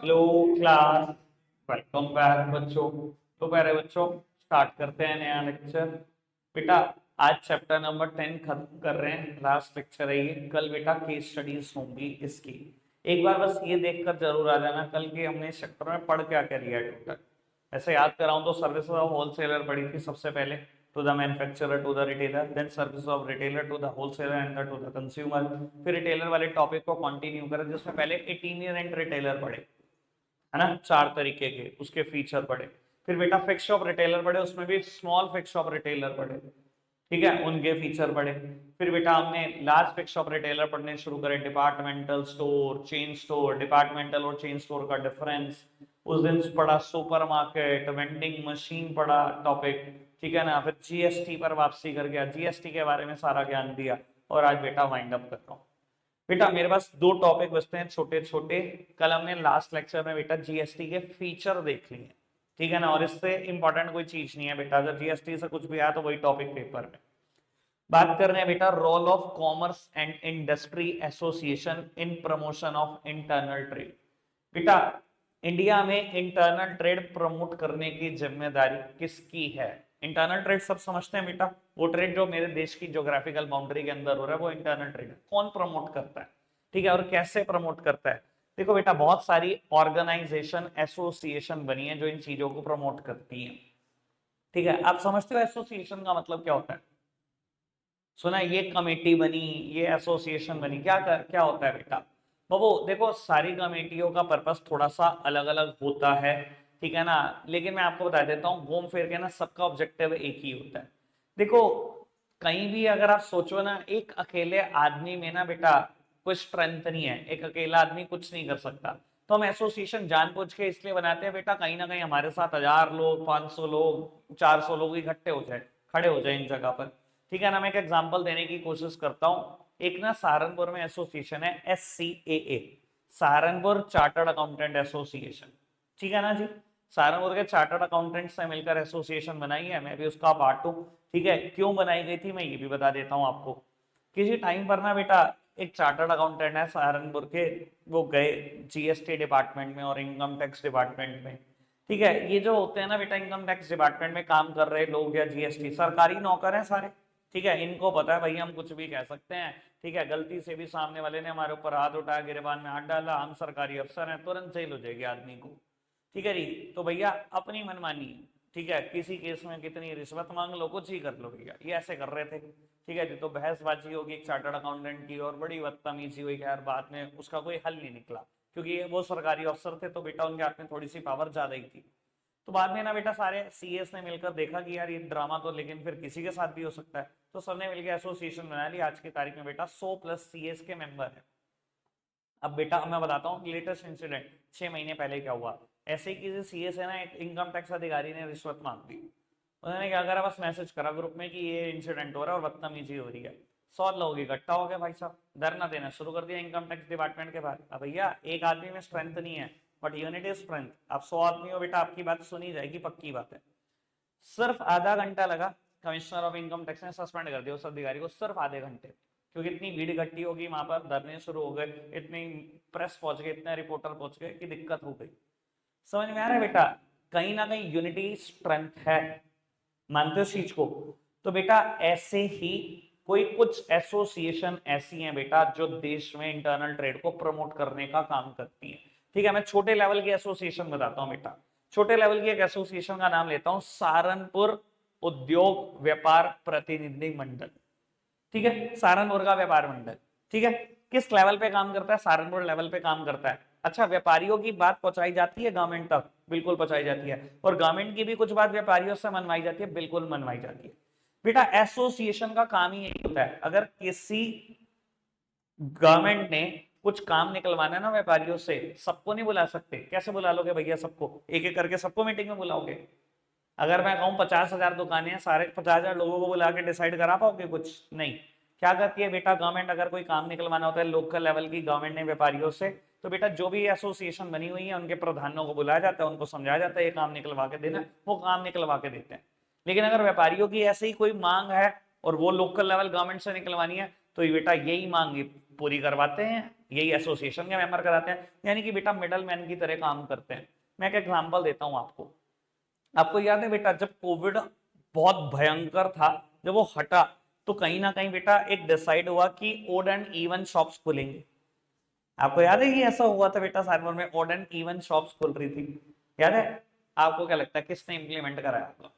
Hello class, welcome back बच्चों। तो प्यारे बच्चों, स्टार्ट करते हैं नया लेक्चर। बेटा आज चैप्टर नंबर 10 खत्म कर रहे हैं, लास्ट लेक्चर है ये। कल बेटा केस स्टडीज होंगी इसकी। एक बार बस ये देखकर जरूर आ जाना कल के हमने इस चैप्टर में पढ़ क्या क्या लिया है टोटल। ऐसे याद कराऊं तो सर्विस ऑफ होलसेलर पढ़ी थी सबसे पहले, to the manufacturer to the retailer, then service of retailer to the wholesaler and to the consumer. फिर रिटेलर वाले टॉपिक को कंटिन्यू करें जिसमें पहले इटीनियरेंट रिटेलर पढ़े, है ना, 4 तरीके के, उसके फीचर पढ़े। फिर बेटा फिक्स शॉप रिटेलर पढ़े, उसमें भी स्मॉल फिक्स शॉप रिटेलर पढ़े, ठीक है, उनके फीचर पढ़े। फिर बेटा हमने लार्ज फिक्स शॉप रिटेलर पढ़ने शुरू करे, departmental store, chain store, departmental और चेन स्टोर का डिफरेंस। उस दिन पढ़ा सुपरमार्केट, वेंडिंग मशीन पढ़ा टॉपिक, ठीक है ना। फिर जीएसटी पर वापसी कर गया, जीएसटी के बारे में सारा ज्ञान दिया। और आज बेटा वाइंड अप कर रहा हूँ। बेटा मेरे पास 2 टॉपिक बचते हैं छोटे छोटे। कल हमने लास्ट लेक्चर में बेटा जीएसटी के फीचर देख लिए, ठीक है ना। और इससे इंपॉर्टेंट कोई चीज नहीं है बेटा, अगर जीएसटी से कुछ भी आया तो वही टॉपिक पेपर में। बात कर रहे हैं बेटा role of commerce and industry association in promotion of internal trade. बेटा इंडिया में इंटरनल ट्रेड प्रमोट करने की जिम्मेदारी किसकी है? इंटरनल ट्रेड सब समझते हैं बेटा, वो ट्रेड जो मेरे देश की ज्योग्राफिकल बाउंड्री के अंदर हो रहा है वो इंटरनल ट्रेड है। कौन प्रमोट करता है, ठीक है, और कैसे प्रमोट करता है? देखो बेटा बहुत सारी ऑर्गेनाइजेशन एसोसिएशन बनी है जो इन चीजों को प्रमोट करती हैं, ठीक है। आप समझते हो एसोसिएशन का मतलब क्या होता है? सुना, ये कमेटी बनी, ये एसोसिएशन बनी, क्या होता है बेटा? बाबू देखो सारी कमेटियों का पर्पस थोड़ा सा अलग अलग होता है, ठीक है ना। लेकिन मैं आपको बता देता हूँ घूम फिर के ना सबका ऑब्जेक्टिव एक ही होता है। देखो कहीं भी अगर आप सोचो ना, एक अकेले आदमी में ना बेटा कोई स्ट्रेंथ नहीं है, एक अकेला आदमी कुछ नहीं कर सकता। तो हम एसोसिएशन जानबूझ के इसलिए बनाते हैं बेटा, कहीं ना कहीं हमारे साथ 1000 लोग, 500 लोग, 400 लोग इकट्ठे हो जाए, खड़े हो जाए इन जगह पर, ठीक है ना। मैं एक एग्जांपल देने की कोशिश करता हूं। एक ना सहारनपुर में एसोसिएशन है SCAA, Saharanpur chartered accountant association, ठीक है ना जी। सहारनपुर के चार्टर्ड अकाउंटेंट से मिलकर एसोसिएशन बनाई है, मैं भी उसका पार्ट हूँ, ठीक है। क्यों बनाई गई थी मैं ये भी बता देता हूँ आपको। किसी टाइम पर ना बेटा एक चार्टर्ड अकाउंटेंट है सहारनपुर के, वो गए जीएसटी डिपार्टमेंट में और इनकम टैक्स डिपार्टमेंट में, ठीक है। ये जो होते हैं ना बेटा इनकम टैक्स डिपार्टमेंट में काम कर रहे लोग या जीएसटी सरकारी नौकर हैं सारे, ठीक है। इनको पता है भाई हम कुछ भी कह सकते हैं, ठीक है। गलती से भी सामने वाले ने हमारे ऊपर हाथ उठाया, गिरबान में हाथ डाला, हम सरकारी अफसर हैं, तुरंत जेल हो जाएगी आदमी को, ठीक है जी। तो भैया अपनी मनमानी, ठीक है, किसी केस में कितनी रिश्वत मांग लो, कुछ ही कर लो भैया, ये ऐसे कर रहे थे, ठीक है जी। तो बहसबाजी होगी एक चार्टर्ड अकाउंटेंट की और बड़ी बदतमीजी हुई, यार बाद में उसका कोई हल नहीं निकला, क्योंकि वो सरकारी अफसर थे तो बेटा उनके हाथ में थोड़ी सी पावर ज्यादा ही थी। तो बाद में ना बेटा सारे सीएस ने मिलकर देखा कि यार ये ड्रामा तो लेकिन फिर किसी के साथ भी हो सकता है, तो सबने मिलकर एसोसिएशन बना ली। आज की तारीख में बेटा 100 प्लस सीएस के मेंबर है। अब बेटा मैं बताता हूँ लेटेस्ट इंसिडेंट 6 महीने पहले क्या हुआ। ऐसे ही किसी सीएस है ना, एक इनकम टैक्स अधिकारी ने रिश्वत मांग दी। उन्होंने क्या करा, बस मैसेज करा ग्रुप में कि ये इंसिडेंट हो रहा है और बदतमीजी हो रही है। 100 लोग इकट्ठा हो गए भाई साहब, धरना देना शुरू कर दिया इनकम टैक्स डिपार्टमेंट के बाहर। अब भैया एक आदमी में स्ट्रेंथ नहीं है, बट यूनिट इज स्ट्रेंथ। अब 100 आदमी हो बेटा, आपकी बात सुनी जाएगी, पक्की बात है। सिर्फ आधा घंटा लगा, कमिश्नर ऑफ इनकम टैक्स ने सस्पेंड कर दिया उस अधिकारी को, सिर्फ आधे घंटे, क्योंकि इतनी भीड़ इकट्ठी होगी वहां पर, धरने शुरू हो गए, इतनी प्रेस पहुंच गए, इतने रिपोर्टर पहुंच गए कि दिक्कत हो गई। समझ में आ रहा है बेटा, कहीं ना कहीं यूनिटी स्ट्रेंथ है, मानते हो इस चीज को? तो बेटा ऐसे ही कोई कुछ एसोसिएशन ऐसी हैं बेटा जो देश में इंटरनल ट्रेड को प्रमोट करने का काम करती हैं, ठीक है। मैं छोटे लेवल की एसोसिएशन बताता हूं बेटा। छोटे लेवल की एक एसोसिएशन का नाम लेता हूं, सहारनपुर उद्योग व्यापार प्रतिनिधि मंडल, ठीक है, सहारनपुर का व्यापार मंडल, ठीक है। किस लेवल पे काम करता है? सहारनपुर लेवल पे काम करता है। अच्छा, व्यापारियों की बात पहुंचाई जाती है गवर्नमेंट तक? बिल्कुल पहुंचाई जाती है। और गवर्नमेंट की भी कुछ बात व्यापारियों से मनवाई जाती है? बिल्कुल मनवाई जाती है। बेटा एसोसिएशन का काम ही यही होता है, अगर किसी गवर्नमेंट ने कुछ काम निकलवाना है ना व्यापारियों से, सबको नहीं बुला सकते। कैसे बुला लोगे भैया सबको? एक एक करके सबको मीटिंग में बुलाओगे? अगर मैं कहूँ 50,000 दुकानें हैं, सारे 50,000 लोगों को बुला के डिसाइड करा पाओगे? कुछ नहीं। क्या करती है बेटा गवर्नमेंट, अगर कोई काम निकलवाना होता है लोकल लेवल की गवर्नमेंट ने व्यापारियों से, तो बेटा जो भी एसोसिएशन बनी हुई है उनके प्रधानों को बुलाया जाता है, उनको समझाया जाता है ये काम निकलवा के देना, वो काम निकलवा के देते हैं। लेकिन अगर व्यापारियों की ऐसे ही कोई मांग है और वो लोकल लेवल गवर्नमेंट से निकलवानी है, तो ये बेटा यही मांग पूरी करवाते हैं, यही एसोसिएशन के मेंबर कराते हैं, यानी कि बेटा मिडल मैन की तरह काम करते हैं। मैं एक एग्जांपल देता हूं आपको। आपको याद है बेटा जब कोविड बहुत भयंकर था, जब वो हटा तो कहीं ना कहीं बेटा एक डिसाइड हुआ कि ओड एंड इवन शॉप्स खुलेंगे। आपको याद है कि ऐसा हुआ था बेटा, साइबर में ओड एंड इवन शॉप्स खुल रही थी, याद है? आपको क्या लगता है किसने इंप्लीमेंट कराया था?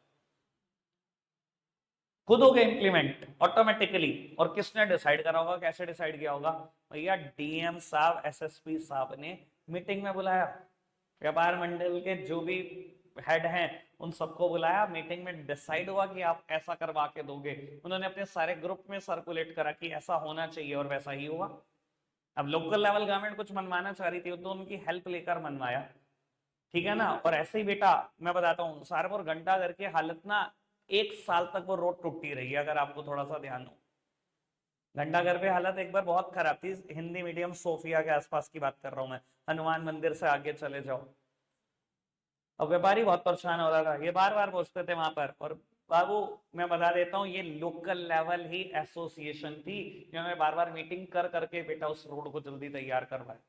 खुद हो गए इंप्लीमेंट ऑटोमेटिकली। और किसने डिसाइड करा होगा, कैसे डिसाइड किया होगा? भैया डीएम साहब, एसएसपी साहब ने मीटिंग में बुलाया, व्यापार मंडल के जो भी हेड हैं उन सबको बुलाया, मीटिंग में डिसाइड हुआ कि आप ऐसा करवा के दोगे। उन्होंने अपने सारे ग्रुप में सर्कुलेट करा कि ऐसा होना चाहिए और वैसा ही हुआ। अब लोकल लेवल गवर्नमेंट कुछ मनवाना चाह रही थी तो उनकी हेल्प लेकर मनवाया, ठीक है ना? और ऐसे ही बेटा मैं बताता हूँ, सहारनपुर घंटा घर की हालत ना 1 साल तक वो रोड टूटी रही है, अगर आपको थोड़ा सा ध्यान हो। घंटाघर पे हालत एक बार बहुत खराब थी, हिंदी मीडियम सोफिया के आसपास की बात कर रहा हूं मैं, हनुमान मंदिर से आगे चले जाओ। अब व्यापारी बहुत परेशान हो रहा था, ये बार बार पहुंचते थे वहां पर। और बाबू मैं बता देता हूँ, ये लोकल लेवल ही एसोसिएशन थी जिन्होंने बार बार मीटिंग कर करके बेटा उस रोड को जल्दी तैयार करवाया।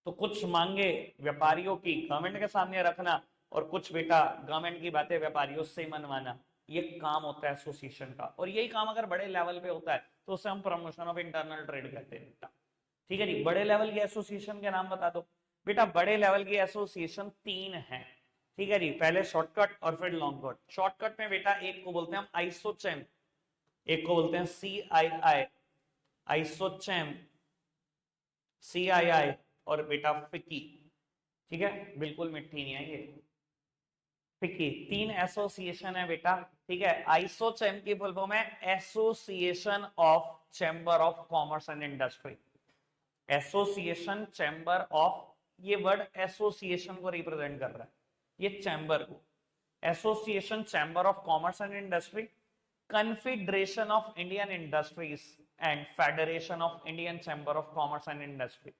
तो कुछ मांगे व्यापारियों की गवर्नमेंट के सामने रखना, और कुछ बेटा गवर्नमेंट की बातें व्यापारियों से मनवाना, ये काम होता है एसोसिएशन का। और यही काम अगर बड़े लेवल पे होता है तो उसे हम प्रमोशन ऑफ इंटरनल ट्रेड कहते हैं बेटा, ठीक है जी? बड़े लेवल की एसोसिएशन के नाम बता दो बेटा। बड़े लेवल की एसोसिएशन 3 है, ठीक है जी? पहले शॉर्टकट और फिर लॉन्ग कट। शॉर्टकट में बेटा एक को बोलते हैं हम आइसोचैम, एक को बोलते हैं CII, आइसोचैम, CII, और बेटा फिकी, ठीक है? बिल्कुल मिट्टी नहीं है ये, फिकी। 3 एसोसिएशन है बेटा, ठीक है? आइसोचैम की फुल फॉर्म है association of chamber of commerce and industry. Association chamber of, ये वर्ड एसोसिएशन को रिप्रेजेंट कर रहा है, ये चैम्बर को। Association chamber of commerce and industry, confederation of Indian industries and federation of Indian chamber of commerce and industry.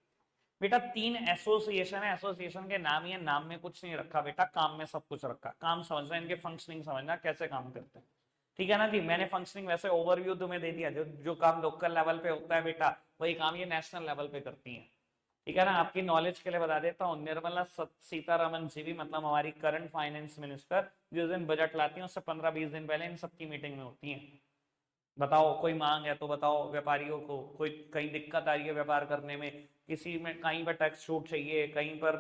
बेटा 3 association है, association के नाम ही है, नाम में कुछ नहीं रखा बेटा, काम में सब कुछ रखा। काम समझना, इनके फंक्शनिंग समझना कैसे काम करते हैं, ठीक है ना जी? मैंने फंक्शनिंग वैसे ओवरव्यू तुम्हें दे दिया, जो जो काम लोकल लेवल पे होता है बेटा वही काम ये नेशनल लेवल पे करती है, ठीक है ना? आपकी नॉलेज के लिए बता देता हूँ, निर्मला सीतारमन जी भी, मतलब हमारी करंट फाइनेंस मिनिस्टर, जिस दिन बजट लाती है उससे 15-20 दिन पहले इन सबकी मीटिंग में होती है। बताओ कोई मांग है तो बताओ, व्यापारियों को कोई कहीं दिक्कत आ रही है व्यापार करने में, किसी में कहीं पर टैक्स छूट चाहिए, कहीं पर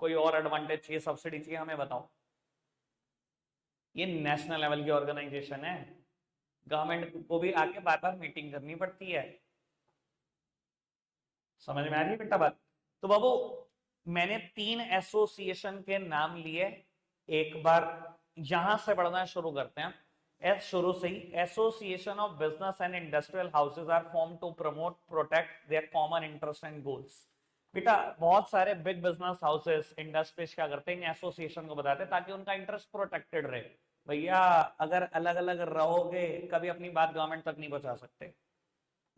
कोई और एडवांटेज चाहिए, सब्सिडी चाहिए, हमें बताओ। ये नेशनल लेवल की ऑर्गेनाइजेशन है, गवर्नमेंट को भी आके बार बार मीटिंग करनी पड़ती है। समझ में आ रही है बेटा बात? तो बाबू मैंने 3 एसोसिएशन के नाम लिए, एक बार यहां से पढ़ना शुरू करते हैं। शुरू से ही, association of business and industrial houses are form to promote protect their common interest and goals. बेटा बहुत सारे बिग बिजनेस हाउसेस, इंडस्ट्रीज क्या करते हैं, एसोसिएशन को बताते हैं ताकि उनका इंटरेस्ट प्रोटेक्टेड रहे। भैया अगर अलग अलग रहोगे कभी अपनी बात गवर्नमेंट तक नहीं पहुंचा सकते,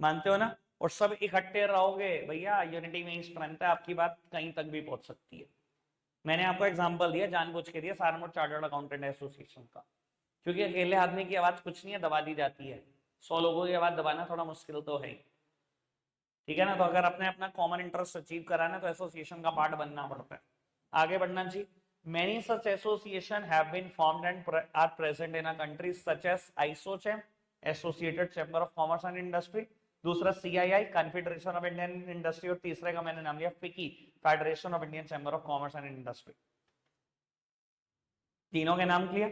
मानते हो ना? और सब इकट्ठे रहोगे भैया, यूनिटी में स्ट्रेंथ है, आपकी बात कहीं तक भी पहुंच सकती है। मैंने आपको एग्जांपल दिया, जानबूझ के दिया, सहारनपुर चार्टर्ड अकाउंटेंट एसोसिएशन का, क्योंकि अकेले आदमी की आवाज कुछ नहीं है, दबा दी जाती है। 100 लोगों की आवाज दबाना थोड़ा मुश्किल तो है, ठीक है ना? तो अगर अपने अपना कॉमन इंटरेस्ट अचीव कराना तो एसोसिएशन का पार्ट बनना पड़ता है। आगे बढ़ना जी। Many such association have been formed and are present in a country such as ISOCHAM, Associated Chamber of Commerce and Industry, दूसरा CII, confederation of Indian industry, और तीसरे का मैंने नाम लिया फिकी, federation of Indian chamber of commerce and industry. तीनों के नाम क्लियर,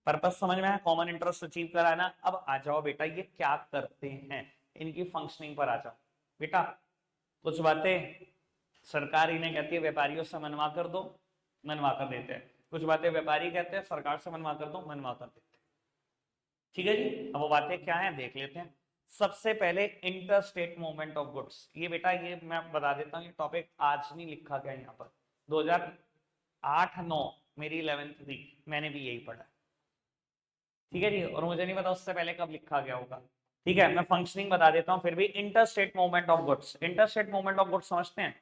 पर्पस समझ में आया, कॉमन इंटरेस्ट अचीव कराना। अब आ जाओ बेटा ये क्या करते हैं, इनकी फंक्शनिंग पर आ जाओ बेटा। कुछ बातें सरकार इन्हें कहती है व्यापारियों से मनवा कर दो, मनवा कर देते हैं। कुछ बातें व्यापारी कहते हैं सरकार से मनवा कर दो, मनवा कर देते हैं, ठीक है जी? अब वो बातें क्या हैं देख लेते हैं। सबसे पहले inter state movement of goods. ये बेटा ये मैं बता देता हूँ, ये टॉपिक आज नहीं लिखा गया यहाँ पर, 2008-9 मेरी 11th थी, मैंने भी यही पढ़ा, ठीक है जी? और मुझे नहीं पता उससे पहले कब लिखा गया होगा, ठीक है? मैं फंक्शनिंग बता देता हूँ फिर भी। Inter state movement of goods, inter state movement of goods समझते हैं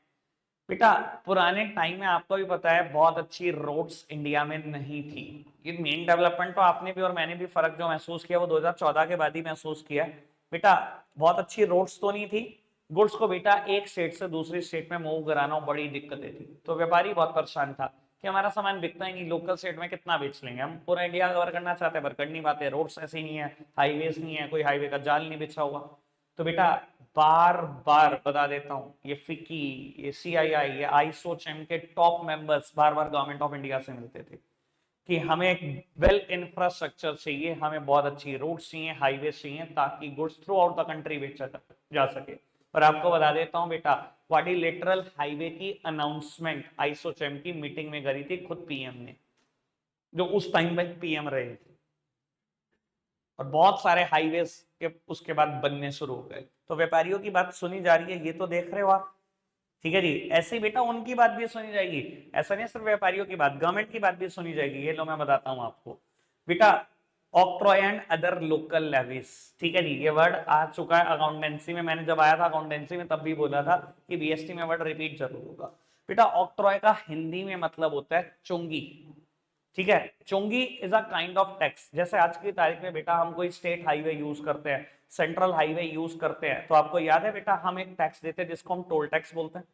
बेटा? पुराने टाइम में आपको भी पता है बहुत अच्छी रोड्स इंडिया में नहीं थी। ये मेन डेवलपमेंट तो आपने भी और मैंने भी फर्क जो महसूस किया वो 2014 के बाद ही महसूस किया। बेटा बहुत अच्छी रोड्स तो नहीं थी, गुड्स को बेटा एक स्टेट से दूसरी स्टेट में मूव कराना बड़ी दिक्कतें थी, तो व्यापारी बहुत परेशान था कि हमारा सामान बिकता ही नहीं, लोकल स्टेट में कितना बेच लेंगे, हम पूरा इंडिया कवर करना चाहते हैं पर कर नहीं पाते, रोड्स ऐसी नहीं है, हाईवेज नहीं है, कोई हाईवे का जाल नहीं बिछा हुआ। तो बेटा बार बार बता देता हूँ, ये फिकी, ये सीआईआई, ये आइसोचेम के top members bar bar government of India से मिलते थे कि हमें एक वेल इंफ्रास्ट्रक्चर चाहिए, हमें बहुत अच्छी रोड्स चाहिए, हाईवे चाहिए, ताकि goods through out the country बेचा जा सके। और आपको बता देता हूं बेटा, क्वाड्रिलेटरल हाईवे की अनाउंसमेंट आइसोचेम की मीटिंग में करी थी खुद पीएम ने, जो उस टाइम पे पीएम रहे थे, और बहुत सारे हाईवेज के उसके बाद बनने शुरू हो गए। तो व्यापारियों की बात सुनी जा रही है, ये तो देख रहे हो आप, ठीक है जी। ऐसे ही बेटा उनकी बात भी सुनी जाएगी, ऐसा नहीं सिर्फ व्यापारियों की बात, गवर्नमेंट की बात भी सुनी जाएगी। ये लो मैं बताता हूं आपको बेटा, octroi and other local levies, ठीक है जी, ये वर्ड आ चुका है अकाउंटेंसी में, मैंने जब आया था अकाउंटेंसी में तब भी बोला था कि बीएसटी में वर्ड रिपीट जरूर होगा। बेटा ऑक्ट्रॉय का हिंदी में मतलब होता है चुंगी, ठीक है। चुंगी is a kind of tax. जैसे आज की तारीख में बेटा हम कोई स्टेट हाईवे यूज करते हैं, सेंट्रल हाईवे यूज करते हैं, तो आपको याद है बेटा हम एक टैक्स देते हैं जिसको हम टोल टैक्स बोलते हैं।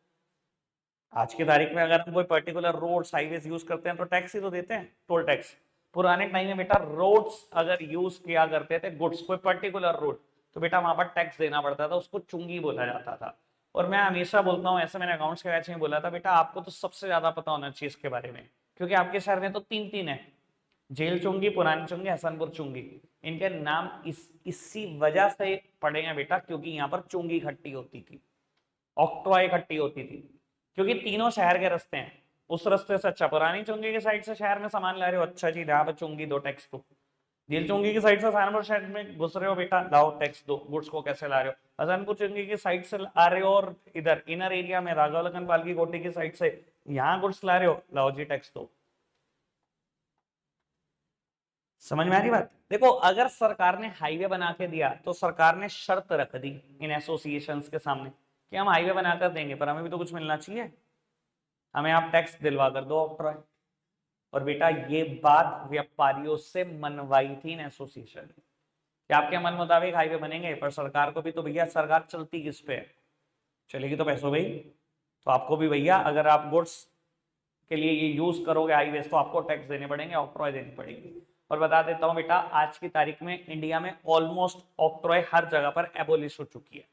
आज की तारीख में अगर हम कोई पर्टिकुलर रोड्स हाईवेज यूज करते हैं तो टैक्स ही तो देते हैं, टोल टैक्स। पुराने टाइम में बेटा रोड्स अगर यूज किया करते थे गुड्स, कोई पर्टिकुलर रोड, तो बेटा वहां पर टैक्स देना पड़ता था, उसको चुंगी बोला जाता था। और मैं हमेशा बोलता हूँ, ऐसे मैंने अकाउंट्स के बैच में बोला था, बेटा आपको तो सबसे ज्यादा पता होना चाहिए इसके बारे में, क्योंकि आपके शहर में तो तीन तीन है, जेल चुंगी, पुरानी चुंगी, हसनपुर चुंगी। इनके नाम इसी वजह से पड़े हैं बेटा, क्योंकि यहाँ पर चुंगी इकट्ठी होती थी, ऑक्ट्रॉय इकट्ठी होती थी, क्योंकि तीनों शहर के रास्ते हैं। उस रास्ते से अच्छा पुरानी चुंगी की साइड से शहर में सामान ला रहे हो, अच्छा जी यहाँ पर चुंगी दो, टैक्स दो। जेल चुंगी की साइड से हसनपुर शहर में घुस रहे हो बेटा, लाओ टैक्स दो, गुड्स को कैसे ला रहे हो। हसनपुर चुंगी की साइड से आ रहे हो और इधर इनर एरिया में राघव लखनपाल की कोठी की साइड से यहाँ गुड्स ला रहे हो, लाओ जी टैक्स दो। समझ में आ रही बात? देखो अगर सरकार ने हाईवे बना के दिया तो सरकार ने शर्त रख दी इन एसोसिएशंस के सामने कि हम हाईवे बनाकर देंगे पर हमें भी तो कुछ मिलना चाहिए, हमें आप टैक्स दिलवा कर दो ऑक्ट्रॉय। और बेटा ये बात व्यापारियों से मनवाई थी इन एसोसिएशन ने कि आपके मन मुताबिक हाईवे बनेंगे, पर सरकार को भी तो भैया, सरकार चलती किस पे है, चलेगी तो पैसों भाई, तो आपको भी भैया अगर आप गुड्स के लिए ये यूज करोगे हाईवेज तो आपको टैक्स देने पड़ेंगे, ऑक्ट्रॉय देनी पड़ेगी। और बता देता हूं बेटा, आज की तारीख में इंडिया में ऑलमोस्ट ऑक्ट्रॉय हर जगह पर एबोलिश हो चुकी है,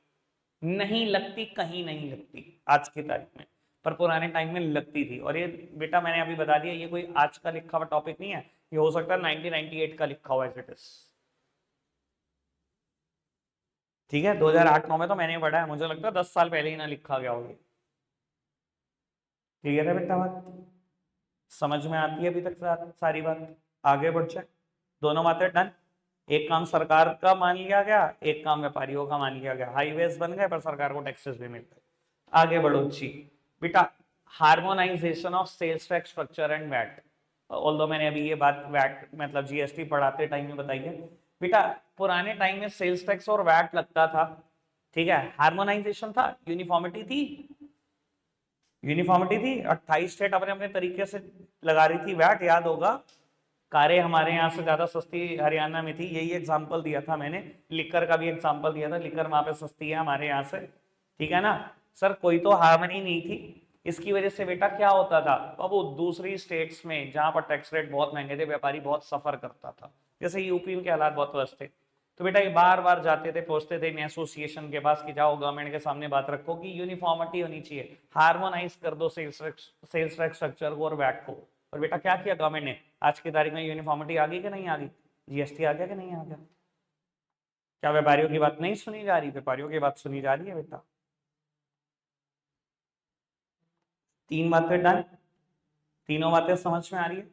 नहीं लगती, कहीं नहीं लगती आज की तारीख में, पर पुराने टाइम में लगती थी। और ये बेटा मैंने अभी बता दिया, ये कोई आज का लिखा हुआ टॉपिक नहीं है, ये हो सकता है 1998 का लिखा हुआ एज इट इज, ठीक है। 2008-9 में तो मैंने पढ़ा है, मुझे लगता है 10 साल पहले ही ना लिखा गया होगा। क्लियर है बेटा बात? समझ में आती है अभी तक सारी बात? आगे बढ़ जाए, दोनों बातें डन। एक काम सरकार का मान लिया गया, एक काम व्यापारियों का मान लिया गया, हाईवेज बन गए पर सरकार को टैक्सेस भी मिल गए। आगे बढ़ो जी बेटा, harmonisation of sales tax structure and VAT. Although मैंने अभी ये बात वैट मतलब जीएसटी पढ़ाते टाइम में बताई है बेटा, पुराने टाइम में सेल्स टैक्स और वैट लगता था, ठीक है, हार्मोनाइजेशन था, यूनिफॉर्मिटी थी, यूनिफॉर्मिटी थी, 28 स्टेट अपने अपने तरीके से लगा रही थी वैट, याद होगा। कारें हमारे यहाँ से ज्यादा सस्ती हरियाणा में थी, यही एग्जांपल दिया था मैंने, लिकर का भी एग्जांपल दिया था, लिकर वहां पे सस्ती है हमारे यहाँ से, ठीक है ना सर। कोई तो हार्मनी नहीं थी, इसकी वजह से बेटा क्या होता था, अब वो दूसरी स्टेट्स में जहां पर टैक्स रेट बहुत महंगे थे, व्यापारी बहुत सफर करता था, जैसे यूपी के हालात बहुत वर्ष थे। तो बेटा ये बार बार जाते थे, पहुंचते थे इन एसोसिएशन के पास कि जाओ गवर्नमेंट के सामने बात रखो कि यूनिफॉर्मिटी होनी चाहिए, हार्मोनाइज कर दो सेल्स टैक्स स्ट्रक्चर को और वैट को। और बेटा क्या किया गवर्नमेंट ने, आज की तारीख में यूनिफॉर्मिटी आ गई कि नहीं आ गई, जीएसटी आ गया कि नहीं आ गया? क्या व्यापारियों की बात नहीं सुनी जा रही? व्यापारियों की बात सुनी जा रही है बेटा। तीन बातें डन, तीनों बातें समझ में आ रही है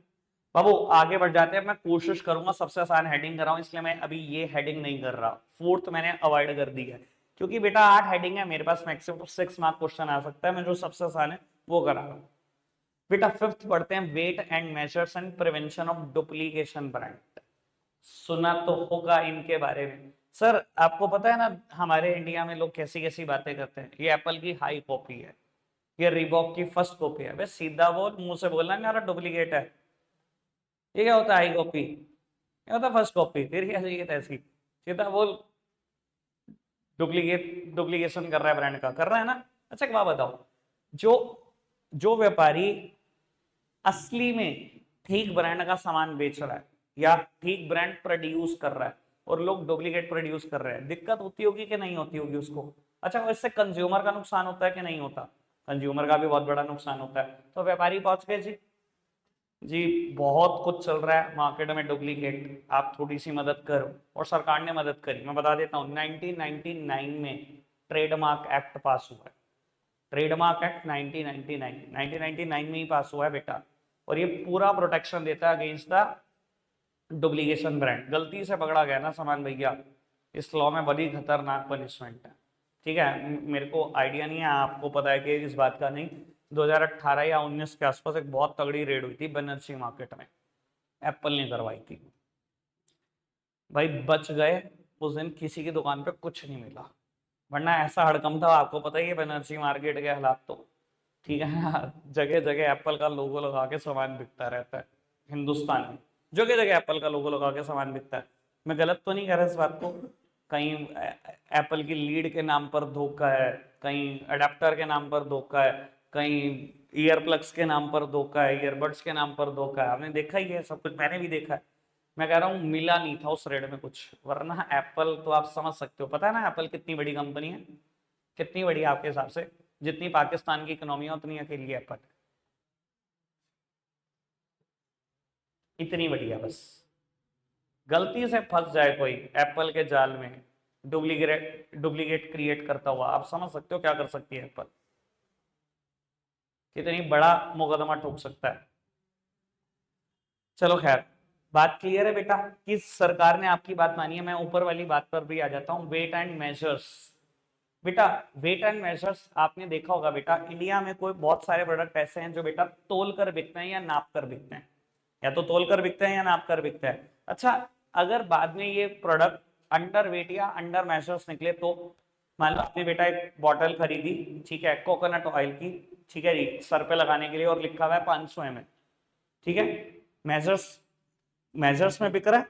बाबू। आगे बढ़ जाते हैं, मैं कोशिश करूंगा सबसे आसान हेडिंग कर रहा हूं, इसलिए मैं अभी ये हेडिंग नहीं कर रहा, फोर्थ मैंने अवॉइड कर दी है, क्योंकि बेटा 8 हेडिंग है मेरे पास, मैक्सिमम 6 मार्क क्वेश्चन आ सकता है, मैं जो सबसे आसान है वो करा रहा हूं। बेटा फिफ्थ पढ़ते हैं, weight and measures and prevention of duplication brand. सुना तो होगा इनके बारे में सर, आपको पता है ना हमारे इंडिया में लोग कैसी कैसी बातें करते हैं, ये एप्पल की हाई कॉपी है, ये रिबॉक की फर्स्ट कॉपी है, बस सीधा बोल, मुंह से बोलना नहीं डुप्लीकेट है। ये क्या होता है हाई कॉपी, ये होता है फर्स्ट कॉपी, तेरी ऐसी है तैसी, सीधा बोल। डुप्लीकेशन कर रहा है ब्रांड का, कर रहा है ना। अच्छा एक बात बताओ, जो जो व्यापारी असली में ठीक ब्रांड का सामान बेच रहा है या ठीक ब्रांड प्रोड्यूस कर रहा है और लोग डुप्लीकेट प्रोड्यूस कर रहे हैं, दिक्कत होती होगी कि नहीं होती होगी उसको। अच्छा इससे कंज्यूमर का नुकसान होता है कि नहीं होता, कंज्यूमर का भी बहुत बड़ा नुकसान होता है। तो व्यापारी पहुंच गए जी, जी बहुत कुछ चल रहा है मार्केट में डुप्लीकेट, आप थोड़ी सी मदद करो, और सरकार ने मदद करी। मैं बता देता हूँ 1999 में ट्रेडमार्क एक्ट पास हुआ है, ट्रेडमार्क एक्ट 1999 में ही पास हुआ है बेटा, और ये पूरा प्रोटेक्शन देता है अगेंस्ट द डुप्लीकेशन ब्रांड। गलती से पकड़ा गया ना सामान भैया, इस लॉ में बड़ी खतरनाक पनिशमेंट है। ठीक है, मेरे को आइडिया नहीं है, आपको पता है कि इस बात का नहीं। 2018 या 19 के आसपास एक बहुत तगड़ी रेड हुई थी बनर्जी मार्केट में, एप्पल ने करवाई थी भाई, बच गए उस दिन, किसी की दुकान पे कुछ नहीं मिला, वरना ऐसा हड़कम था, आपको पता ही है बनर्जी मार्केट के हालात तो। ठीक है ना, जगह जगह एप्पल का लोगो लगा के सामान बिकता रहता है हिंदुस्तान में, जगह जगह एप्पल का लोगो लगा के सामान बिकता है। मैं गलत तो नहीं कह रहा इस बात को, कहीं एप्पल की लीड के नाम पर धोखा है, कहीं अडेप्टर के नाम पर धोखा है, कहीं ईयर प्लग्स के नाम पर धोखा है, ईयरबड्स के नाम पर धोखा है, आपने देखा ही है सब कुछ, मैंने भी देखा है। मैं कह रहा हूँ मिला नहीं था उस रेट में कुछ, वरना एप्पल तो आप समझ सकते हो, पता है ना एप्पल कितनी बड़ी कंपनी है, कितनी बड़ी है आपके हिसाब से, जितनी पाकिस्तान की इकोनॉमी है उतनी अकेली एप्पल, इतनी बड़ी है बस। गलती से फंस जाए कोई एप्पल के जाल में, डुप्लीकेट क्रिएट करता हुआ, आप समझ सकते हो क्या कर सकती है एप्पल, कितनी बड़ा मुकदमा ठोक सकता है। चलो खैर, बात क्लियर है बेटा कि सरकार ने आपकी बात मानी है। मैं ऊपर वाली बात पर भी आ जाता हूँ, वेट एंड मेजर्स। बेटा वेट एंड मेजर्स आपने देखा होगा बेटा, इंडिया में कोई बहुत सारे प्रोडक्ट ऐसे हैं जो बेटा तोल कर बिकते हैं या नाप कर बिकते हैं, या तो तोल कर बिकते हैं या नाप कर बिकते हैं। अच्छा अगर बाद में ये प्रोडक्ट अंडर वेट या अंडर मेजर्स निकले तो, मान लो आपने बेटा एक बॉटल खरीदी, ठीक है, कोकोनट ऑयल की, ठीक है जी, सर पे लगाने के लिए, और लिखा हुआ है 500 ml, ठीक है, मेजर्स मेजर्स में बिक रहा है,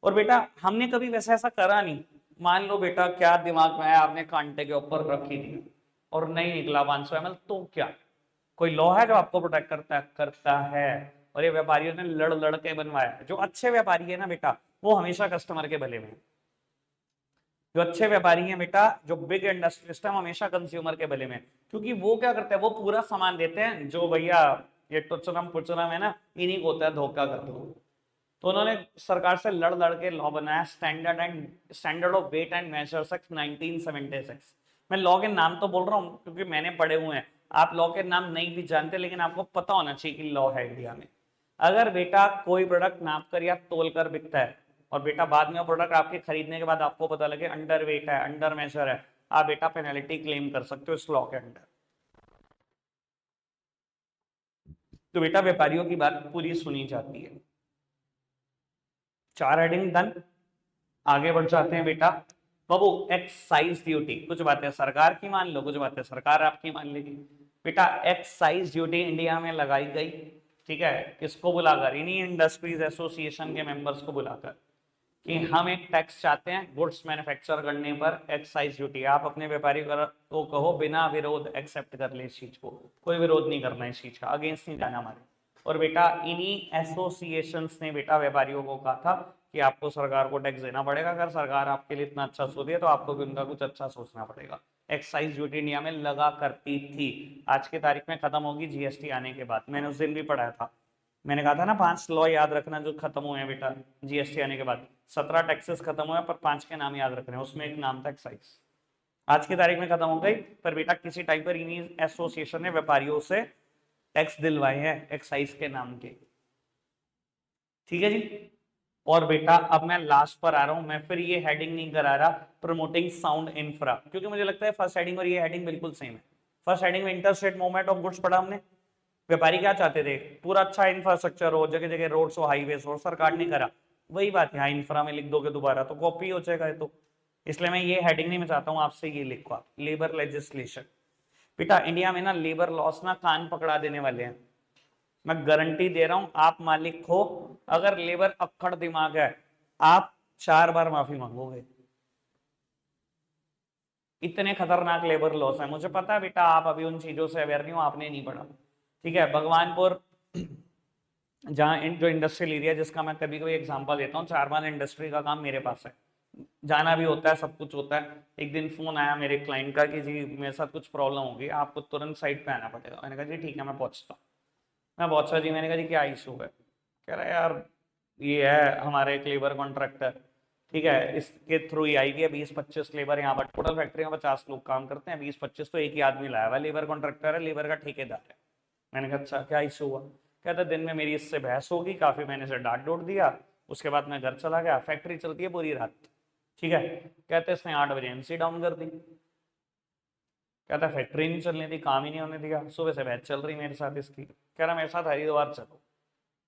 और बेटा हमने कभी वैसा ऐसा करा नहीं, मान लो बेटा क्या दिमाग में आया, आपने कांटे के ऊपर रखी दी और नहीं निकला 500 ml, तो क्या कोई लॉ है जो आपको प्रोटेक्ट करता है? और ये व्यापारियों ने लड़ लड़ के बनवाया। जो अच्छे व्यापारी है ना बेटा, वो हमेशा कस्टमर के भले में, जो अच्छे व्यापारी हैं बेटा, जो बिग इंडस्ट्रियलिस्ट है, हमेशा कंज्यूमर के भले में, क्योंकि वो क्या करते हैं, वो पूरा सामान देते हैं, जो भैया ये टुचरम पुचरम है ना, इन्हीं को होता है धोखा कर दो। तो उन्होंने सरकार से लड़ लड़ के लॉ बनाया, standard of weight and measures act 1976। मैं लॉ के नाम तो बोल रहा हूँ क्योंकि मैंने पढ़े हुए हैं, आप लॉ के नाम नहीं भी जानते, लेकिन आपको पता होना चाहिए कि लॉ है इंडिया में। अगर बेटा कोई प्रोडक्ट नाप कर या तोल कर बिकता है, और बेटा बाद में वो प्रोडक्ट आपके खरीदने के बाद आपको पता लगे अंडर वेट है, अंडर मेजर है, आप बेटा पेनल्टी क्लेम कर सकते हो इस लॉ के अंडर। तो बेटा व्यापारियों की बात पूरी सुनी जाती है। 4 हेडिंग डन, आगे बढ़ जाते हैं बेटा। बाबू एक्साइज ड्यूटी, कुछ बातें सरकार की मान लो, कुछ बातें सरकार आपकी मान लेगी। बेटा एक्साइज ड्यूटी इंडिया में लगाई गई, ठीक है, किसको बुलाकर, इन्हीं इंडस्ट्रीज एसोसिएशन के मेंबर्स को बुलाकर, कि हम एक टैक्स चाहते हैं गुड्स मैन्युफैक्चर करने पर एक्साइज ड्यूटी। आप अपने व्यापारी को कहो बिना विरोध एक्सेप्ट कर ले इस चीज को, कोई विरोध नहीं करना इस चीज का, अगेंस्ट नहीं जाना हमारे। और बेटा इन्हीं एसोसिएशंस ने बेटा व्यापारियों को कहा था कि आपको सरकार को टैक्स देना पड़ेगा, अगर सरकार आपके लिए इतना अच्छा सोच रही है तो आपको भी उनका कुछ अच्छा सोचना पड़ेगा। एक्साइज ड्यूटी इंडिया में लगा करती थी, आज की तारीख में खत्म होगी जीएसटी आने के बाद, मैंने उस दिन भी पढ़ाया था, मैंने कहा था ना 5 लॉ याद रखना जो खत्म हुए हैं बेटा जीएसटी आने के बाद, 17 टैक्सेस खत्म हुए पर 5 के नाम याद रखने हैं, उसमें एक नाम था एक्साइज। आज की तारीख में खत्म हो गई, पर बेटा किसी टाइम पर इन्हीं एसोसिएशन ने व्यापारियों से टैक्स दिलवाए हैं एक्साइज के नाम के, ठीक है जी। और बेटा अब मैं लास्ट पर आ रहा हूं, मैं फिर ये हेडिंग नहीं करा रहा प्रमोटिंग साउंड इंफ्रा, क्योंकि मुझे लगता है फर्स्ट हेडिंग और ये हेडिंग बिल्कुल सेम है। फर्स्ट हेडिंग में इंटरस्टेट मूवमेंट ऑफ गुड्स पढ़ा हमने, व्यापारी क्या चाहते थे, पूरा अच्छा इंफ्रास्ट्रक्चर हो, जगह जगह रोड्स हो, हाईवेज हो, सरकार ने करा, वही बात यहाँ इंफ्रा में लिख दोगे दोबारा तो कॉपी हो जाएगा ये तो, इसलिए मैं ये हेडिंग नहीं, मैं चाहता हूँ आपसे ये लिखो आप, लेबर लेजिस्लेशन। बेटा इंडिया में ना लेबर लॉस ना कान पकड़ा देने वाले हैं, मैं गारंटी दे रहा हूं, आप मालिक हो, अगर लेबर अक्खड़ दिमाग है, आप 4 बार माफी मांगोगे, इतने खतरनाक लेबर लॉस है। मुझे पता है बेटा आप अभी उन चीजों से अवेयर नहीं हो, आपने नहीं पढ़ा, ठीक है। भगवानपुर जहाँ जो इंडस्ट्रियल एरिया जिसका मैं कभी कभी एग्जांपल देता हूँ, 4 इंडस्ट्री का काम मेरे पास है, जाना भी होता है, सब कुछ होता है। एक दिन फोन आया मेरे क्लाइंट का कि जी मेरे साथ कुछ प्रॉब्लम होगी, आपको तुरंत साइट पे आना पड़ेगा। मैंने कहा जी ठीक है मैं पहुंचता हूँ। मैं पहुंचा जी, मैंने कहा जी क्या इशू है? कह रहा है यार ये है हमारे एक लेबर कॉन्ट्रैक्टर, ठीक है, इसके थ्रू ही आई है 20-25 लेबर, यहाँ पर टोटल फैक्ट्री में 50 लोग काम करते हैं, 20-25 तो एक ही आदमी लाया हुआ, लेबर कॉन्ट्रैक्टर है, लेबर का ठेकेदार है। मैंने कहा अच्छा क्या इशू हुआ? कहता दिन में मेरी इससे बहस होगी काफी, मैंने इसे डांट डोट दिया, उसके बाद मैं घर चला गया, फैक्ट्री चलती है पूरी रात, ठीक है। कहते इसने 8 बजे एमसी डाउन कर दी। कहता फैक्ट्री नहीं चलने दी, काम ही नहीं होने दिया, सुबह से बहस चल रही मेरे साथ इसकी। कह रहा मेरे साथ हरिद्वार चलो।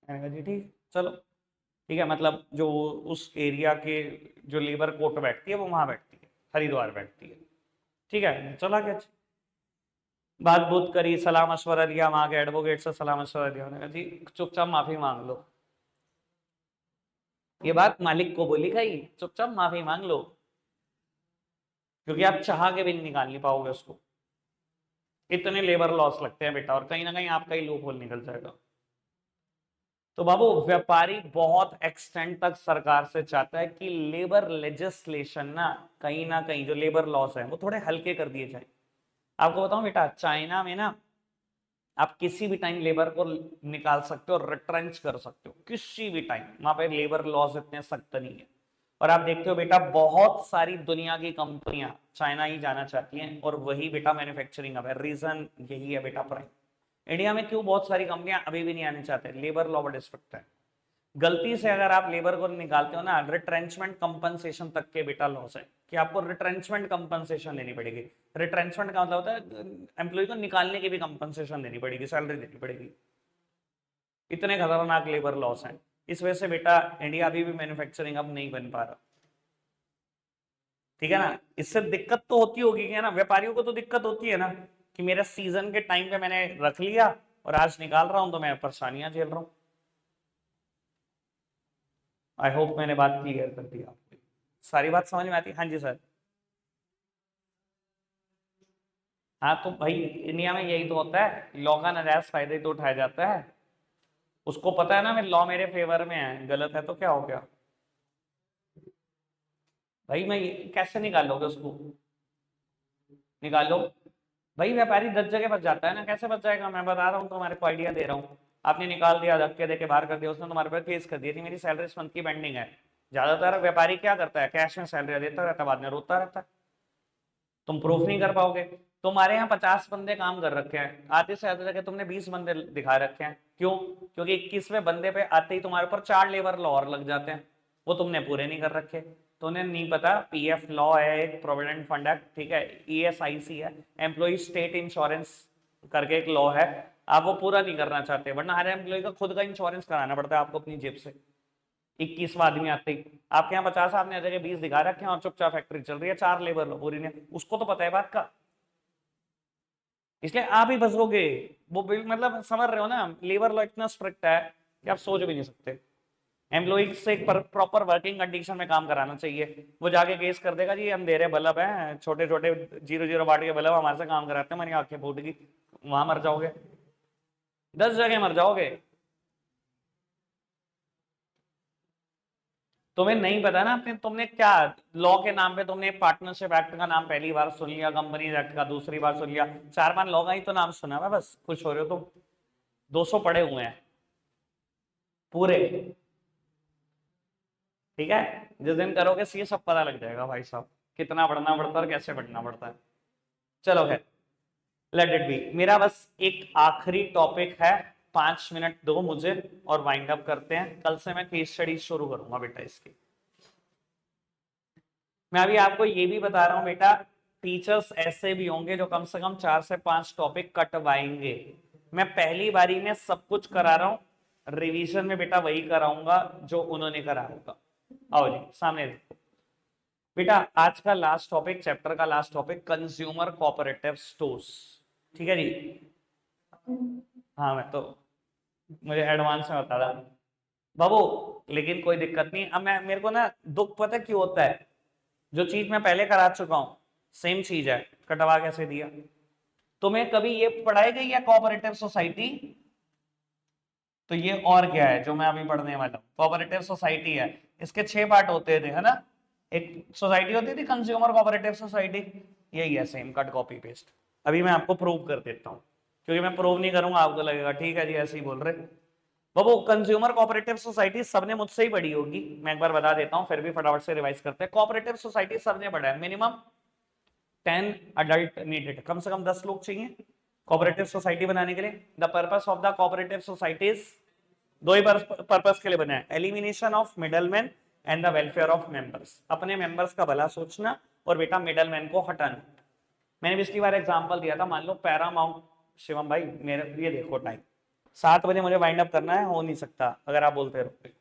मैंने कहा जी ठीक चलो, ठीक है, मतलब जो उस एरिया के जो लेबर कोर्ट बैठती है वो वहां बैठती है, हरिद्वार बैठती है, ठीक है। चला गया, बात बूत करी, सलाह मशवरा लिया, वहां के एडवोकेट से सलाह मशवरा लिया, उन्होंने कहा जी चुपचाप माफी मांग लो। ये बात मालिक को बोली गई, चुपचाप माफी मांग लो, क्योंकि आप चाह के भी नहीं निकाल नहीं पाओगे उसको। इतने लेबर लॉस लगते हैं बेटा, और कहीं ना कहीं आपका ही लूप होल निकल जाएगा। तो बाबू व्यापारी बहुत एक्सटेंड तक सरकार से चाहता है कि लेबर लेजिस्लेशन ना कहीं जो लेबर लॉस है वो थोड़े हल्के कर दिए जाए। आपको बताऊं बेटा, चाइना में ना आप किसी भी टाइम लेबर को निकाल सकते हो, रिट्रेंच कर सकते हो किसी भी टाइम, वहां पे लेबर लॉज इतने सख्त नहीं है। और आप देखते हो बेटा बहुत सारी दुनिया की कंपनियां चाइना ही जाना चाहती हैं, और वही बेटा मैन्युफैक्चरिंग अब है, रीजन यही है बेटा प्राइम। इंडिया में क्यों बहुत सारी कंपनियां अभी भी नहीं आने चाहते? लेबर लॉ बड़े स्ट्रिक्ट है। गलती से अगर आप लेबर को निकालते हो ना, रिट्रेंचमेंट कंपनसेशन तक के बेटा लॉस है, कि आपको रिट्रेंचमेंट कंपनसेशन देनी पड़ेगी। रिट्रेंचमेंट का मतलब होता है एम्प्लॉय को निकालने की भी कंपनसेशन देनी पड़ेगी, सैलरी देनी पड़ेगी। इतने खतरनाक लेबर लॉस हैं, इस वजह से बेटा इंडिया अभी भी मैन्युफैक्चरिंग अब नहीं बन पा रहा, ठीक है ना। इससे दिक्कत तो होती होगी क्या ना, व्यापारियों को तो दिक्कत होती है ना, कि मेरा सीजन के टाइम पे मैंने रख लिया और आज निकाल रहा हूं तो मैं परेशानियां झेल रहा हूं। आई होप मैंने बात क्लियर कर दी आपको, सारी बात समझ में आती है? हाँ जी सर। हाँ तो भाई इंडिया में यही तो होता है, लॉ का नाजायज फायदा ही तो उठाया जाता है। उसको पता है ना मैं लॉ मेरे फेवर में है, गलत है तो क्या हो गया? भाई मैं कैसे निकालोगे उसको? निकालो। भाई व्यापारी 10 जगह बच जाता है ना, कैसे बच जाएगा? मैं बता रहा हूँ, तुम्हारे को आइडिया दे रहा हूँ। आपने निकाल दिया, धक्के देके बाहर कर दिया, उसने तुम्हारे पर केस कर दिया कि मेरी सैलरी इस मंथ की पेंडिंग है। ज्यादातर व्यापारी क्या करता है, कैश में सैलरी देता रहता है, बाद में रोता रहता है। तुम प्रूफ नहीं कर पाओगे। तुम्हारे यहाँ 50 बंदे काम कर रखे हैं, आधे से ज्यादा जगह तुमने 20 बंदे दिखा रखे हैं, क्यों? क्योंकि 21वें बंदे पे आते ही तुम्हारे ऊपर 4 लेबर लॉ और लग जाते हैं, वो तुमने पूरे नहीं कर रखे। तो उन्हें नहीं पता पीएफ लॉ है, एक प्रोविडेंट फंड एक्ट, ठीक है, ईएसआईसी है, एम्प्लॉय स्टेट इंश्योरेंस करके एक लॉ है, आप वो पूरा नहीं करना चाहते, वरना हर एम्प्लॉय का खुद का इंश्योरेंस कराना पड़ता है आपको अपनी जेब से। 21वां आदमी आते ही आपके यहाँ 50, आपने जगह 20 दिखा रखे हैं और चुपचाप फैक्ट्री चल रही है, 4 लेबर लो पूरी ने, उसको तो पता है बात का, इसलिए आप ही फंसोगे। वो बिल मतलब समझ रहे हो ना, लेबर लॉ इतना स्ट्रिक्ट है कि आप सोच भी नहीं सकते। एम्प्लॉय से एक प्रॉपर वर्किंग कंडीशन में काम कराना चाहिए, वो जाके केस कर देगा जी हम दे रहे बल्ब हैं, छोटे छोटे 0-0 वाट के बल्ब हमारे से काम कराते हैं, मेरी आंखें फूट गई, वहां मर जाओगे, 10 जगह मर जाओगे। तुम्हें नहीं पता ना, अपने तुमने क्या लॉ के नाम पे तुमने पार्टनरशिप एक्ट का नाम पहली बार सुन लिया, कंपनी एक्ट का दूसरी बार सुन लिया, 4 बार लॉ का ही तो नाम सुना हुआ, बस खुश हो रहे हो तुम। 200 पढ़े हुए हैं पूरे, ठीक है। जिस दिन करोगे सी सब पता लग जाएगा भाई साहब, कितना पढ़ना पड़ता है और कैसे पढ़ना पड़ता है। चलो खैर, लेट इट बी। मेरा बस एक आखिरी टॉपिक है, 5 मिनट दो मुझे और वाइंड अप करते हैं, कल से मैं केस स्टडी शुरू करूंगा बेटा इसकी। मैं अभी आपको ये भी बता रहा हूं बेटा, टीचर्स ऐसे भी होंगे जो कम से कम 4 से 5 टॉपिक कटवाएंगे। मैं पहली बारी में सब कुछ करा रहा हूं, रिवीजन में बेटा वही कराऊंगा जो उन्होंने करा होगा। आओ जी सामने देखो बेटा, आज का लास्ट टॉपिक, चैप्टर का last topic, consumer cooperative stores, ठीक है जी। हाँ मैं तो, मुझे एडवांस में बता रहा बाबू, लेकिन कोई दिक्कत नहीं। अब मैं, मेरे को ना दुख पता क्यों होता है, जो चीज मैं पहले करा चुका हूं, सेम चीज है, कटवा कैसे दिया? तुम्हें कभी ये पढ़ाई गई है कोऑपरेटिव सोसाइटी? तो ये और क्या है जो मैं अभी पढ़ने वाला हूँ? कोऑपरेटिव सोसाइटी है, इसके 6 पार्ट होते थे, है ना? एक सोसाइटी होती थी कंज्यूमर कोऑपरेटिव सोसाइटी, यही है, सेम कट कॉपी पेस्ट। अभी मैं आपको प्रूव कर देता हूँ, क्योंकि मैं प्रूव नहीं करूंगा आपको लगेगा ठीक है जी ऐसे ही बोल रहे। वो कंज्यूमर कोऑपरेटिव सोसाइटी सबने मुझसे ही पढ़ी होगी, मैं एक बार बता देता हूँ, फिर भी फटाफट से रिवाइज करते हैं। कोऑपरेटिव सोसाइटी सबने पढ़ा है, मिनिमम 10 अडल्ट नीडेड, कम से कम 10 लोग चाहिए कोऑपरेटिव सोसाइटी बनाने के लिए। The purpose of the cooperative societies, दो ही पर्पस के लिए बना है, elimination of middleman and the welfare of members, अपने मेंबर्स का भला सोचना और बेटा मिडलमैन को हटाना। मैंने पिछली बार एग्जांपल दिया था, मान लो पैरामाउंट, शिवम भाई मेरे ये देखो टाइम 7 बजे मुझे वाइंड अप करना है, हो नहीं सकता अगर आप बोलते रहोगे।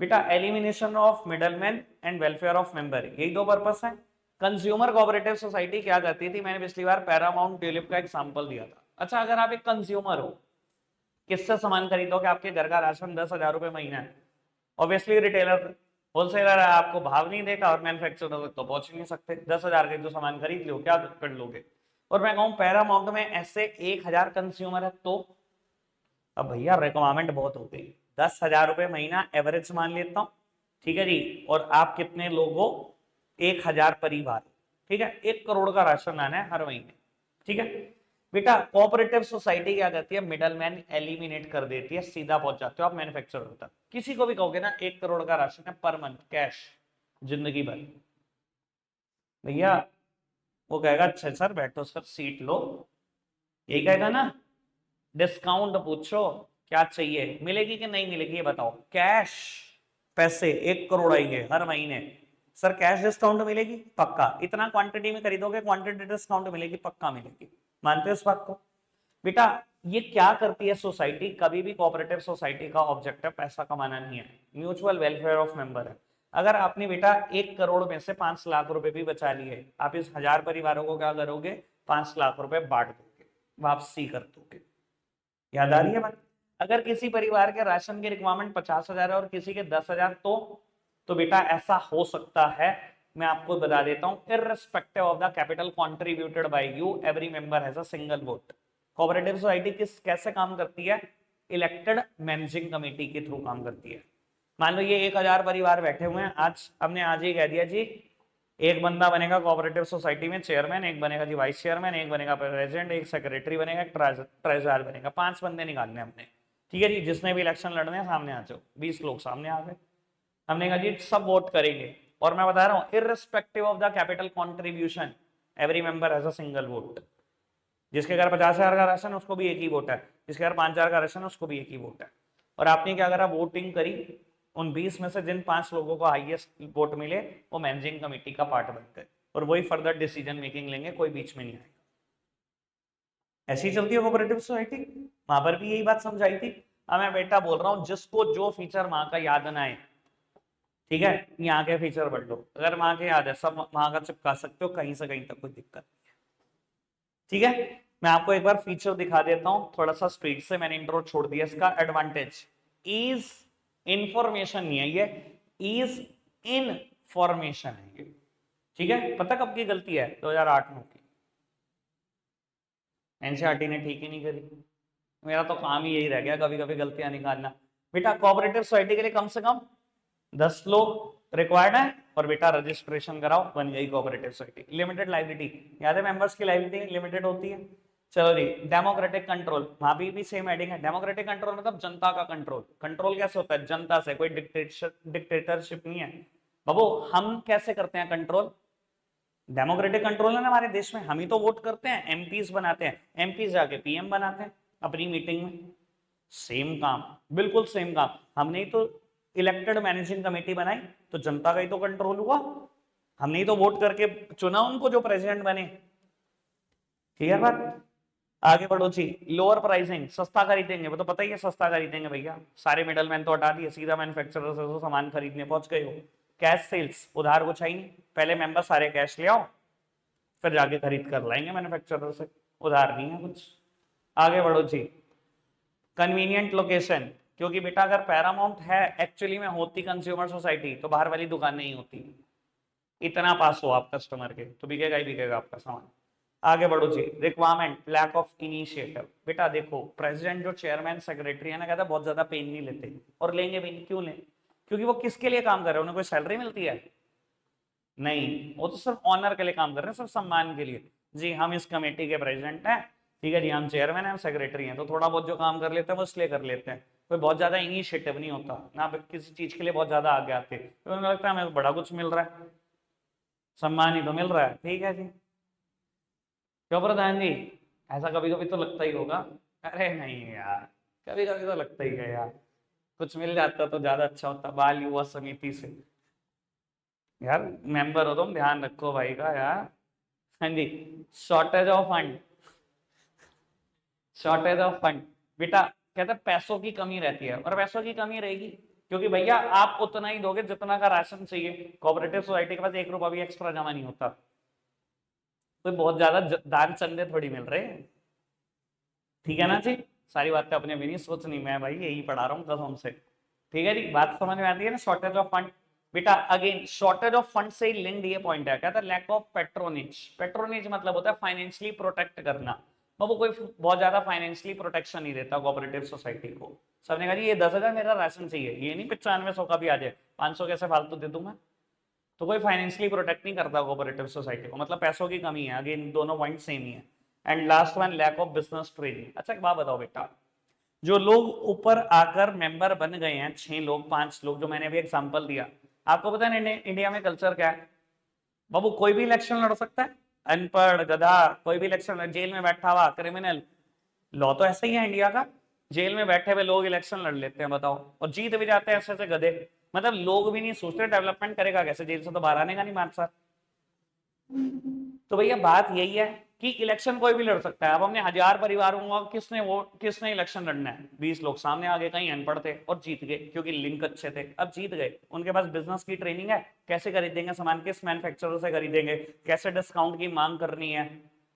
बेटा elimination of middleman and welfare of member, यही दो पर्पस है। कंज्यूमर कोऑपरेटिव सोसाइटी क्या करती थी, मैंने पिछली बार पैरामाउंट ट्यूलिप का एग्जांपल दिया था। अच्छा अगर आप एक कंज्यूमर हो, किससे सामान खरीदोगे? आपके घर का राशन 10,000 रुपए महीना है, ऑब्वियसली रिटेलर, होलसेलर है, आपको भाव नहीं देगा और मैन्युफैक्चरर तो पहुंच नहीं सकते। 10,000 के जो सामान खरीद लो क्या कर लोगे? और मैं कहूँ पैरामाउंट में ऐसे 1,000 कंज्यूमर है तो अब भैया रिक्वायरमेंट बहुत होती है। 10,000 रुपए महीना एवरेज मान लेता हूँ, ठीक है जी, और आप कितने लोग हो? 1,000 परिवार, ठीक है, 1 करोड़ का राशन आना है हर महीने, ठीक है। बेटा कोऑपरेटिव सोसाइटी क्या करती है, मिडलमैन एलिमिनेट कर देती है, सीधा पहुंच जाते हो आप मैन्युफैक्चरर तक। किसी को भी कहोगे ना 1 करोड़ का राशन है पर मंथ कैश जिंदगी भर, भैया वो कहेगा अच्छा सर बैठो सर सीट लो, यही कहेगा ना। डिस्काउंट पूछो क्या चाहिए, मिलेगी कि नहीं मिलेगी ये बताओ, कैश पैसे 1 करोड़ आएंगे हर महीने, सर कैश डिस्काउंट मिलेगी पक्का, इतना क्वांटिटी में खरीदोगे क्वांटिटी डिस्काउंट मिलेगी पक्का मिलेगी, मानते हो इस बात को? बेटा ये क्या करती है सोसाइटी, कभी भी कोऑपरेटिव सोसाइटी का ऑब्जेक्टिव पैसा कमाना नहीं है, म्यूचुअल वेलफेयर ऑफ मेंबर है। अगर आपने बेटा 1 करोड़ में से 5 लाख रुपए भी बचा लिए, आप इस 1,000 परिवारों को क्या करोगे, 5 लाख रुपए बांट दोगे, वापसी कर दोगे। याद आ रही है बात? अगर किसी परिवार के राशन की रिक्वायरमेंट 50,000 है और किसी के 10,000 तो बेटा ऐसा हो सकता है, मैं आपको बता देता हूं, irrespective of the capital contributed bye you every member has a single vote. Cooperative society किस कैसे काम करती है, इलेक्टेड मैनेजिंग कमेटी के थ्रू काम करती है। मान लो ये 1,000 परिवार बैठे हुए हैं, आज हमने आज ही कह दिया जी एक बंदा बनेगा कोऑपरेटिव सोसाइटी में चेयरमैन, एक बनेगा जी वाइस चेयरमैन, एक बनेगा प्रेसिडेंट, एक सेक्रेटरी बनेगा, एक ट्रेजरर बनेगा, 5 बंदे निकालने हमने, ठीक है जी, जिसने भी इलेक्शन लड़ने हैं सामने आ जाओ। 20 लोग सामने आ गए, हमने कहा जी सब वोट करेंगे, और मैं बता रहा हूं irrespective of the capital contribution every member has a single vote. जिसके घर 50,000 का राशन है उसको भी एक ही वोट है, जिसके घर 5,000 का राशन है उसको भी एक ही वोट है। और आपने क्या करा, वोटिंग करी, उन 20 में से जिन 5 लोगों को हाईएस्ट वोट मिले वो मैनेजिंग कमेटी का पार्ट बन गए, और वही फर्दर डिसीजन मेकिंग लेंगे, कोई बीच में नहीं आएगा। ऐसी चलती है कोऑपरेटिव सोसाइटी, वहां पर भी यही बात समझाई थी। अब मैं बेटा बोल रहा हूं जिसको जो फीचर वहां का याद ना आए, ठीक है, यहाँ के फीचर पढ़ लो, अगर वहां के याद है सब वहां का चिपका सकते हो, कहीं से कहीं तक कोई दिक्कत, ठीक है। मैं आपको एक बार फीचर दिखा देता हूं थोड़ा सा स्पीड से, मैंने इंट्रो छोड़ दिया। इसका एडवांटेज इज इंफॉर्मेशन नहीं है, ये इज इनफॉर्मेशन है ये, ठीक है। पता कब की गलती है, 2008 की, एनसीईआरटी ने ठीक ही नहीं करी। मेरा तो काम ही यही रह गया कभी कभी गलतियां निकालना। बेटा कोऑपरेटिव सोसाइटी के लिए कम से कम 10 लोग रिक्वायर्ड है, और बेटा रजिस्ट्रेशन कराओ, बन गई कोऑपरेटिव सोसाइटी। लिमिटेड लाइबिलिटी, याद है मेंबर्स की लाइबिलिटी लिमिटेड होती है। चलो जी, डेमोक्रेटिक कंट्रोल, वहां भी सेम हेडिंग है। डेमोक्रेटिक कंट्रोल मतलब जनता का कंट्रोल। कंट्रोल कैसे होता है, जनता से, कोई डिक्टेटरशिप नहीं है बाबू। हम कैसे करते हैं कंट्रोल, डेमोक्रेटिक कंट्रोल है ना हमारे देश में, हम ही तो वोट करते हैं, एमपीज बनाते हैं, एमपीज जाके पीएम बनाते हैं अपनी मीटिंग में। सेम काम, बिल्कुल सेम काम, हमने ही तो इलेक्टेड मैनेजिंग कमेटी बनाई, तो जनता का ही तो कंट्रोल हुआ, हमने ही तो वोट करके चुना उनको जो प्रेसिडेंट बने, ठीक है बात। आगे बढ़ो जी, लोअर प्राइसिंग, सस्ता खरीदेंगे, वो तो पता ही है सस्ता खरीदेंगे भैया, सारे मिडल मैन तो हटा दिए, सीधा मैन्युफैक्चरर से तो सामान खरीदने पहुंच गए हो। कैश सेल्स, उधार कुछ है ही नहीं, पहले मेंबर सारे कैश ले आओ, फिर जाके खरीद कर लाएंगे मैन्युफैक्चरर से, उधार नहीं है कुछ। आगे बढ़ो जी, कन्वीनियंट लोकेशन, क्योंकि बेटा अगर पैरामाउंट है एक्चुअली में होती कंज्यूमर सोसाइटी तो बाहर वाली दुकान नहीं होती, इतना पास हो आप कस्टमर के तो बिकेगा ही बिकेगा आपका सामान। आगे बढ़ो जी। Requirement lack of initiative. बेटा देखो प्रेसिडेंट जो चेयरमैन सेक्रेटरी है ना, कहता बहुत ज्यादा पेन नहीं लेते और लेंगे भी नहीं। क्यों लें? क्योंकि वो किसके लिए काम कर रहे हैं? उन्हें कोई सैलरी मिलती है? नहीं, वो तो सिर्फ ऑनर के लिए काम कर रहे हैं, सिर्फ सम्मान के लिए। जी हम इस कमेटी के प्रेसिडेंट हैं, ठीक है जी, हम चेयरमैन हैं, हम सेक्रेटरी हैं, तो थोड़ा बहुत जो काम कर लेते हैं वो इसलिए कर लेते हैं। कोई बहुत ज्यादा इनिशिएटिव नहीं होता ना, किसी चीज के लिए बहुत ज्यादा आगे आते, तो उन्हें लगता है हमें बड़ा कुछ मिल रहा है, सम्मान ही तो मिल रहा है। ठीक है जी। क्यों प्रधान जी? ऐसा कभी कभी तो लगता ही होगा। अरे नहीं यार, कभी कभी तो लगता ही है यार, कुछ मिल जाता तो ज्यादा अच्छा होता। बाल युवा समिति से यार मेंबर हो तुम, ध्यान रखो भाई का यार। हाँ जी। Shortage of fund, shortage of fund. बेटा कहते हैं पैसों की कमी रहती है, और पैसों की कमी रहेगी क्योंकि भैया आप उतना ही दोगे जितना का राशन चाहिए। कोऑपरेटिव सोसाइटी के पास 1 रुपया भी एक्स्ट्रा जमा नहीं होता, कोई बहुत ज्यादा दान चंदे थोड़ी मिल रहे हैं। ठीक है ना जी। सारी बातें अपने भी नहीं सोचनी, मैं भाई यही पढ़ा रहा हूँ कसम से। ठीक है जी, बात समझ में आती है ना। Shortage of fund. बेटा अगेन शॉर्टेज ऑफ फंड से लिंक्ड ये पॉइंट है, कहता है लैक ऑफ पेट्रोनेज। पेट्रोनेज मतलब होता है फाइनेंशियली प्रोटेक्ट करना। वो कोई बहुत ज्यादा फाइनेंशियली प्रोटेक्शन नहीं देता कोऑपरेटिव सोसाइटी को। सबने कहा जी ये 10,000 मेरा राशन चाहिए, ये नहीं 9500 का भी आ जाए, 500 कैसे फालतू दे दूं मैं। तो कोई फाइनेंशियली प्रोटेक्ट नहीं करता कोऑपरेटिव सोसाइटी को, मतलब पैसों की कमी है। अगेन दोनों पॉइंट सेम ही है। And last one lack of business training. अच्छा एक बात बताओ बेटा, जो लोग ऊपर आकर मेंबर बन गए हैं, 6 लोग 5 लोग, जो मैंने अभी एग्जांपल दिया, आपको पता है इंडिया में कल्चर क्या है? बाबू कोई भी इलेक्शन लड़ सकता है, अनपढ़ गधा कोई भी इलेक्शन, जेल में बैठा हुआ क्रिमिनल। लॉ तो ऐसा ही है इंडिया का। जेल में बैठे हुए लोग इलेक्शन लड़ लेते हैं, बताओ, और जीत भी जाते हैं ऐसे ऐसे गधे। मतलब लोग भी नहीं सोचते डेवलपमेंट करेगा कैसे, जेल से तो बाहर आने का नहीं 5 साल। तो भैया बात यही है कि इलेक्शन कोई भी लड़ सकता है। अब हमने 1000 परिवारों को, किसने इलेक्शन लड़ना है? 20 लोग सामने आ गए, कहीं अनपढ़ थे और जीत गए क्योंकि लिंक अच्छे थे। अब जीत गए, उनके पास बिजनेस की ट्रेनिंग है, कैसे खरीदेंगे सामान, किस मैन्युफैक्चरर से खरीदेंगे, कैसे डिस्काउंट की मांग करनी है,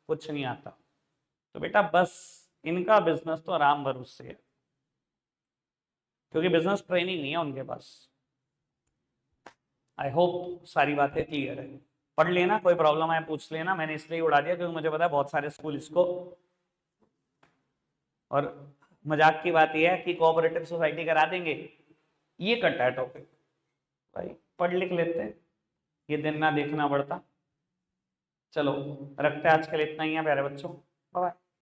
कुछ नहीं आता। तो बेटा बस इनका बिजनेस तो आराम भरोसे है, क्योंकि बिजनेस ट्रेनिंग नहीं है उनके पास। आई होप सारी बातें क्लियर है। पढ़ लेना, कोई प्रॉब्लम है पूछ लेना। मैंने इसलिए उड़ा दिया क्योंकि मुझे पता है बहुत सारे स्कूल इसको, और मजाक की बात यह है कि कोऑपरेटिव सोसाइटी करा देंगे, ये कटा है टॉपिक। भाई पढ़ लिख लेते हैं, ये दिन ना देखना पड़ता। चलो रखते हैं, आज के लिए इतना ही है प्यारे बच्चों। बाय।